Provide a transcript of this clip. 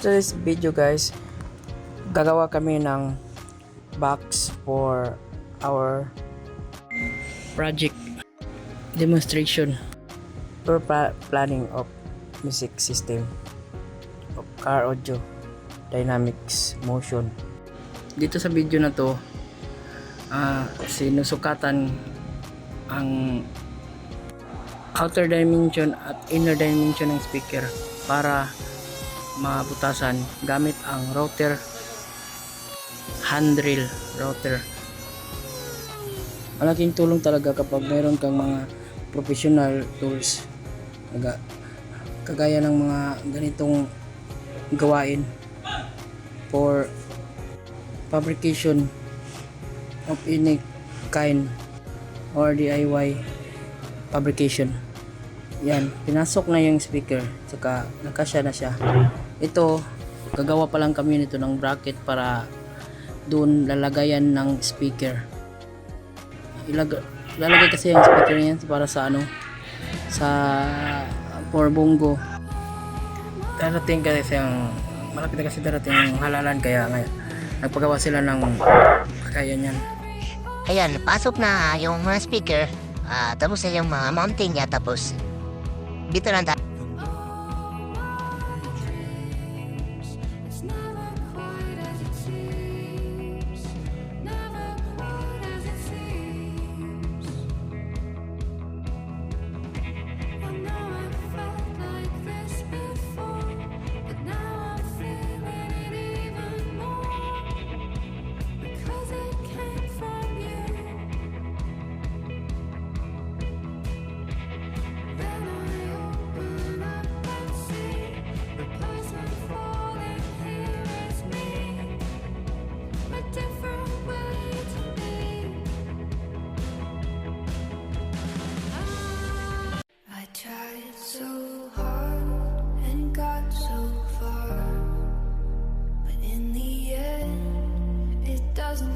today's video guys, gagawa kami ng box for our project demonstration for planning of music system of car audio dynamics motion. Dito sa video na to, sinusukatan ang outer dimension at inner dimension ng speaker para mabutasan gamit ang router, handrail router. Malaking tulong talaga kapag mayroon kang mga professional tools kagaya ng mga ganitong gawain for fabrication of any kind or DIY fabrication. Yan, pinasok na yung speaker, saka nakasya na siya. Ito, gagawa pa lang kami nito ng bracket para doon lalagayan ng speaker. Lalagay kasi yung speaker niyan para sa sa for bongo. Darating kasi malapit na kasi darating yung halalan, kaya nagpagawa sila ng kaya niyan. Ayan, pasok na yung mga speaker. Tapos na yung mga mounting niya. Tapos dito lang tayo. Tried so hard and got so far, but in the end, it doesn't